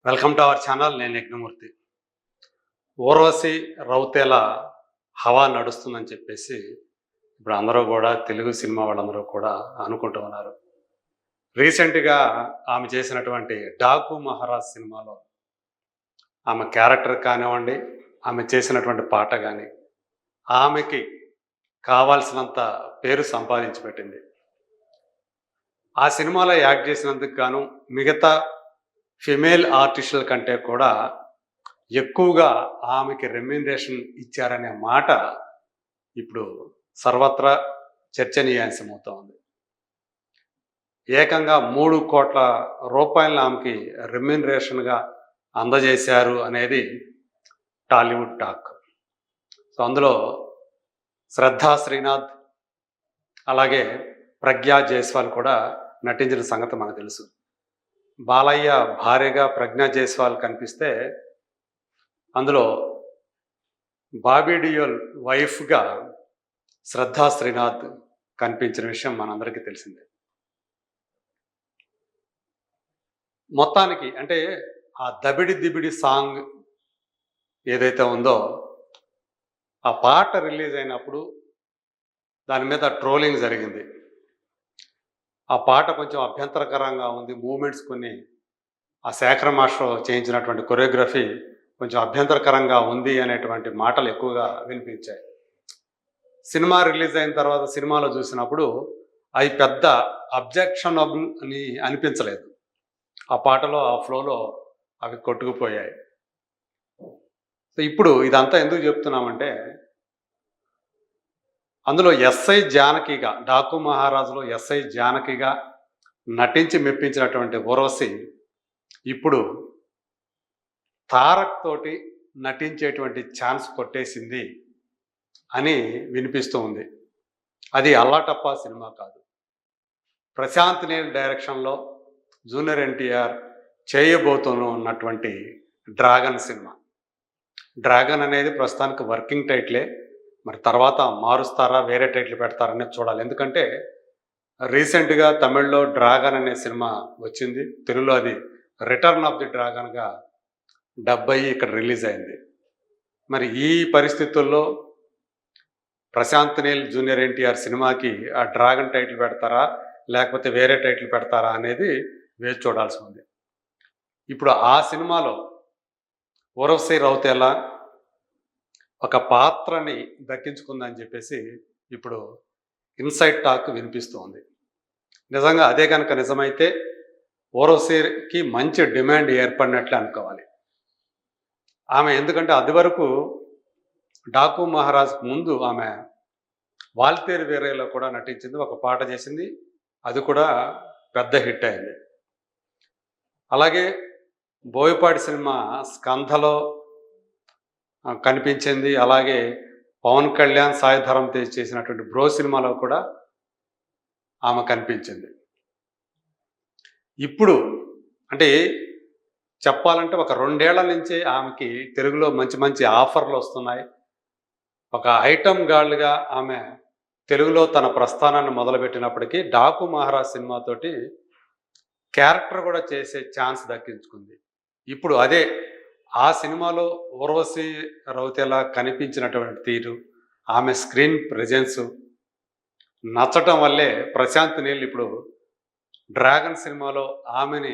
Welcome to our channel. నేను యజ్ఞమూర్తి. ఊర్వశి రౌతేల హవా నడుస్తుందని చెప్పేసి ఇప్పుడు అందరూ కూడా తెలుగు సినిమా వాళ్ళందరూ కూడా అనుకుంటూ ఉన్నారు. రీసెంట్‌గా ఆమె చేసినటువంటి 'డాకు మహారాజ్' సినిమాలో ఆమె క్యారెక్టర్ కానివ్వండి, ఆమె చేసినటువంటి పాట గాని, ఆమెకి కావాల్సినంత పేరు సంపాదించి పెట్టింది. ఆ సినిమాలో యాక్ట్ చేసినందుకు గాను మిగతా ఫిమేల్ ఆర్టిస్టుల కంటే కూడా ఎక్కువగా ఆమెకి రెమ్యూనరేషన్ ఇచ్చారనే మాట ఇప్పుడు సర్వత్రా చర్చనీయాంశమవుతా ఉంది. ఏకంగా 3,00,00,000 ఆమెకి రెమ్యూనరేషన్‌గా అందజేశారు అనేది టాలీవుడ్ టాక్. సో, అందులో శ్రద్ధా శ్రీనాథ్, అలాగే ప్రజ్ఞా జైస్వాల్ కూడా నటించిన సంగతి మనకు తెలుసు. బాలయ్య భార్యగా ప్రజ్ఞా జైస్వాల్ కనిపిస్తే, అందులో బాబీ డియోల్ వైఫ్‌గా శ్రద్ధా శ్రీనాథ్ కనిపించిన విషయం మనందరికీ తెలిసిందే. మొత్తానికి అంటే ఆ 'దబిడి దిబిడి' సాంగ్ ఏదైతే ఉందో, ఆ పాట రిలీజ్ అయినప్పుడు దాని మీద ట్రోలింగ్ జరిగింది. ఆ పాట కొంచెం అభ్యంతరకరంగా ఉంది. మూవ్‌మెంట్స్ కొన్ని ఆ శేఖర్ మాస్టర్ చేయించినటువంటి కొరియోగ్రఫీ కొంచెం అభ్యంతరకరంగా ఉంది అనేటువంటి మాటలు ఎక్కువగా వినిపించాయి. సినిమా రిలీజ్ అయిన తర్వాత సినిమాలో చూసినప్పుడు అవి పెద్ద అబ్జెక్షనబుల్ అని అనిపించలేదు. ఆ పాటలో, ఆ ఫ్లోలో అవి కొట్టుకుపోయాయి. సో, ఇప్పుడు ఇదంతా ఎందుకు చెప్తున్నామంటే, అందులో ఎస్ఐ జానకిగా 'డాకు మహారాజు'లో ఎస్ఐ జానకిగా నటించి మెప్పించినటువంటి ఊర్వశి ఇప్పుడు తారక్ తోటి నటించేటువంటి ఛాన్స్ కొట్టేసింది అని వినిపిస్తూ ఉంది. అది అల్లాటప్పా సినిమా కాదు. ప్రశాంత్ నీల్ డైరెక్షన్‌లో జూనియర్ ఎన్టీఆర్ చేయబోతూను ఉన్నటువంటి 'డ్రాగన్' సినిమా. 'డ్రాగన్' అనేది ప్రస్తుతానికి వర్కింగ్ టైటిలే. మరి తర్వాత మారుస్తారా, వేరే టైటిల్ పెడతారనేది చూడాలి. ఎందుకంటే రీసెంట్‌గా తమిళ్‌లో 'డ్రాగన్' అనే సినిమా వచ్చింది. తెలుగులో అది 'రిటర్న్ ఆఫ్ ది డ్రాగన్‌గా డబ్ అయ్యి ఇక్కడ రిలీజ్ అయింది. మరి ఈ పరిస్థితుల్లో ప్రశాంత్ నీల్ జూనియర్ ఎన్టీఆర్ సినిమాకి ఆ 'డ్రాగన్' టైటిల్ పెడతారా, లేకపోతే వేరే టైటిల్ పెడతారా అనేది వేచి చూడాల్సి ఉంది. ఇప్పుడు ఆ సినిమాలో ఊర్వశి రౌతేల ఒక పాత్రని దక్కించుకుందని చెప్పేసి ఇప్పుడు ఇన్సైడ్ టాక్ వినిపిస్తూ ఉంది. నిజంగా అదే కనుక నిజమైతే ఊర్వశికి మంచి డిమాండ్ ఏర్పడినట్లే అనుకోవాలి. ఆమె ఎందుకంటే అదివరకు 'డాకు మహారాజ్' ముందు ఆమె 'వాల్తేరు వీరయ్య'లో కూడా నటించింది. ఒక పాట చేసింది. అది కూడా పెద్ద హిట్ అయింది. అలాగే బోయపాటి సినిమా 'స్కంధ'లో కనిపించింది. అలాగే పవన్ కళ్యాణ్, సాయి ధరమ్ తేజ్ చేసినటువంటి 'బ్రో' సినిమాలో కూడా ఆమె కనిపించింది. ఇప్పుడు అంటే చెప్పాలంటే ఒక 2 ఏళ్ల నుంచే ఆమెకి తెలుగులో మంచి మంచి ఆఫర్లు వస్తున్నాయి. ఒక ఐటెమ్ గర్ల్‌గా ఆమె తెలుగులో తన ప్రస్థానాన్ని మొదలుపెట్టినప్పటికీ 'డాకు మహారాజ్' సినిమాతోటి క్యారెక్టర్ కూడా చేసే ఛాన్స్ దక్కించుకుంది. ఇప్పుడు అదే ఆ సినిమాలో ఊర్వశి రౌతేల కనిపించినటువంటి తీరు, ఆమె స్క్రీన్ ప్రెజెన్సు నచ్చటం వల్లే ప్రశాంత్ నీల్ ఇప్పుడు 'డ్రాగన్' సినిమాలో ఆమెని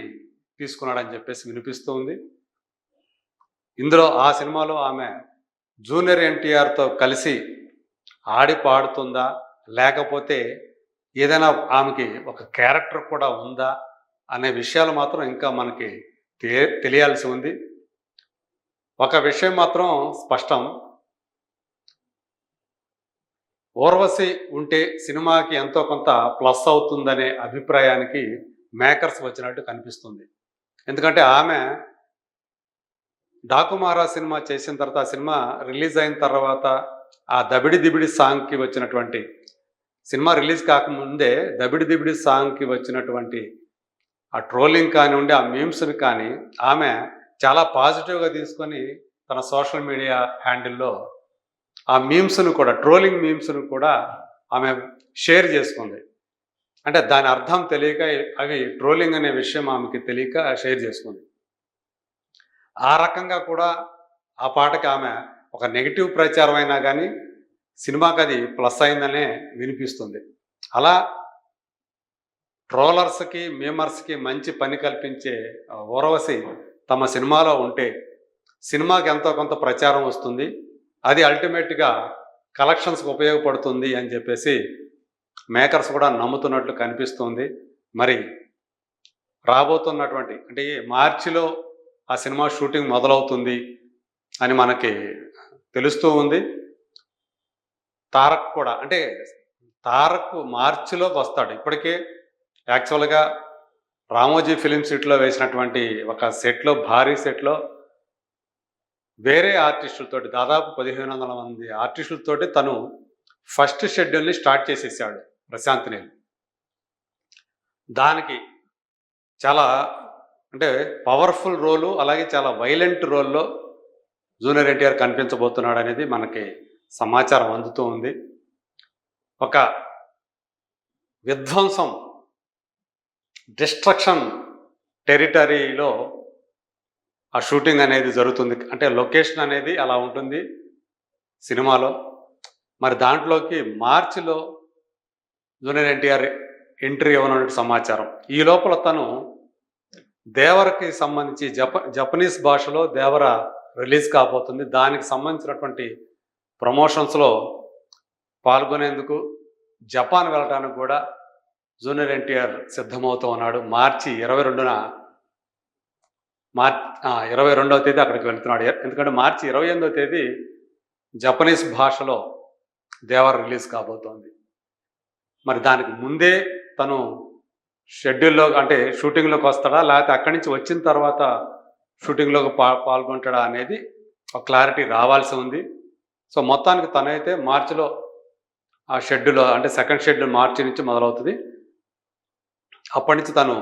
తీసుకున్నాడని చెప్పేసి వినిపిస్తూ ఉంది. ఇందులో ఆ సినిమాలో ఆమె జూనియర్ ఎన్టీఆర్‌తో కలిసి ఆడి పాడుతుందా? లేకపోతే ఏదైనా ఆమెకి ఒక క్యారెక్టర్ కూడా ఉందా? అనే విషయాలు మాత్రం ఇంకా మనకి తెలియాల్సి ఉంది. ఒక విషయం మాత్రం స్పష్టం. ఊర్వశి ఉంటే సినిమాకి ఎంతో కొంత ప్లస్ అవుతుందనే అభిప్రాయానికి మేకర్స్ వచ్చినట్టు కనిపిస్తుంది. ఎందుకంటే ఆమె 'డాకు మహారాజ్' సినిమా చేసిన తర్వాత, ఆ సినిమా రిలీజ్ అయిన తర్వాత ఆ 'దబిడి దిబిడి' సాంగ్‌కి వచ్చినటువంటి, సినిమా రిలీజ్ కాకముందే 'దబిడి దిబిడి' సాంగ్‌కి వచ్చినటువంటి ఆ ట్రోలింగ్ కానివ్వండి, ఆ మీమ్స్‌ని కానీ ఆమె చాలా పాజిటివ్‌గా తీసుకొని తన సోషల్ మీడియా హ్యాండిల్‌లో ఆ మీమ్స్‌ను కూడా, ట్రోలింగ్ మీమ్స్‌ను కూడా ఆమె షేర్ చేసుకుంది. అంటే దాని అర్థం తెలియక అవి ట్రోలింగ్ అనే విషయం ఆమెకి తెలియక షేర్ చేసుకుంది. ఆ రకంగా కూడా ఆ పాటకి ఆమె ఒక నెగిటివ్ ప్రచారం అయినా కానీ సినిమాకి అది ప్లస్ అయిందనే వినిపిస్తుంది. అలా ట్రోలర్స్‌కి, మీమర్స్‌కి మంచి పని కల్పించే ఊర్వశి తమ సినిమాలో ఉంటే సినిమాకి ఎంతో కొంత ప్రచారం వస్తుంది. అది అల్టిమేట్‌గా కలెక్షన్స్‌కి ఉపయోగపడుతుంది అని చెప్పేసి మేకర్స్ కూడా నమ్ముతున్నట్లు కనిపిస్తుంది. మరి రాబోతున్నటువంటి అంటే ఈ మార్చిలో ఆ సినిమా షూటింగ్ మొదలవుతుంది అని మనకి తెలుస్తూ ఉంది. తారక్ కూడా అంటే తారక్ మార్చిలోకి వస్తాడు. ఇప్పటికే యాక్చువల్‌గా రామోజీ ఫిల్మ్ సిటీలో వేసినటువంటి ఒక సెట్‌లో భారీ సెట్‌లో వేరే ఆర్టిస్టులతోటి దాదాపు 1500 మంది ఆర్టిస్టులతోటి తను ఫస్ట్ షెడ్యూల్‌ని స్టార్ట్ చేసేసాడు ప్రశాంత్ నీల్. దానికి చాలా అంటే పవర్‌ఫుల్ రోలు, అలాగే చాలా వైలెంట్ రోల్‌లో జూనియర్ ఎన్టీఆర్ కనిపించబోతున్నాడనేది మనకి సమాచారం అందుతూ ఉంది. ఒక విధ్వంసం, డిస్ట్రక్షన్ టెరిటరీలో ఆ షూటింగ్ అనేది జరుగుతుంది. అంటే లొకేషన్ అనేది అలా ఉంటుంది సినిమాలో. మరి దాంట్లోకి మార్చిలో జూనియర్ ఎన్టీఆర్ ఎంట్రీ ఇవ్వనున్నట్టు సమాచారం. ఈ లోపల తను దేవరకి సంబంధించి జపనీస్ భాషలో దేవర రిలీజ్ కాబోతుంది. దానికి సంబంధించినటువంటి ప్రమోషన్స్‌లో పాల్గొనేందుకు జపాన్ వెళ్ళడానికి కూడా జూనియర్ ఎన్టీఆర్ సిద్ధమవుతూ ఉన్నాడు. మార్చి 22న 22వ తేదీ అక్కడికి వెళ్తున్నాడు. ఎందుకంటే మార్చి 28వ తేదీ జపనీస్ భాషలో దేవర రిలీజ్ కాబోతోంది. మరి దానికి ముందే తను షెడ్యూల్లో అంటే షూటింగ్లోకి వస్తాడా, లేకపోతే అక్కడి నుంచి వచ్చిన తర్వాత షూటింగ్లోకి పాల్గొంటాడా అనేది ఒక క్లారిటీ రావాల్సి ఉంది. సో మొత్తానికి తనైతే మార్చిలో ఆ షెడ్యూల్ అంటే సెకండ్ షెడ్యూల్ మార్చి నుంచి మొదలవుతుంది. అప్పటి నుంచి తను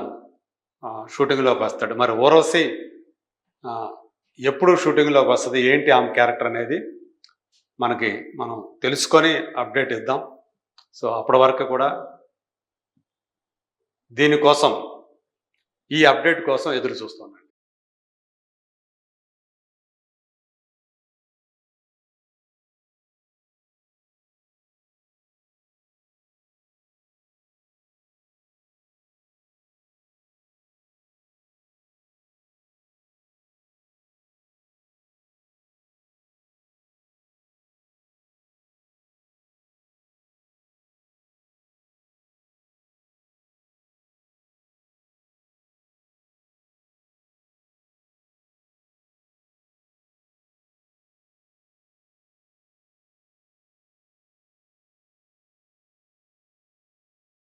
షూటింగ్లోకి వస్తాడు. మరి ఊర్వశి ఎప్పుడు షూటింగ్లోకి వస్తుంది, ఏంటి ఆమె క్యారెక్టర్ అనేది మనం తెలుసుకొని అప్డేట్ ఇద్దాం. సో అప్పటి వరకు కూడా దీనికోసం ఈ అప్డేట్ కోసం ఎదురు చూస్తున్నాను.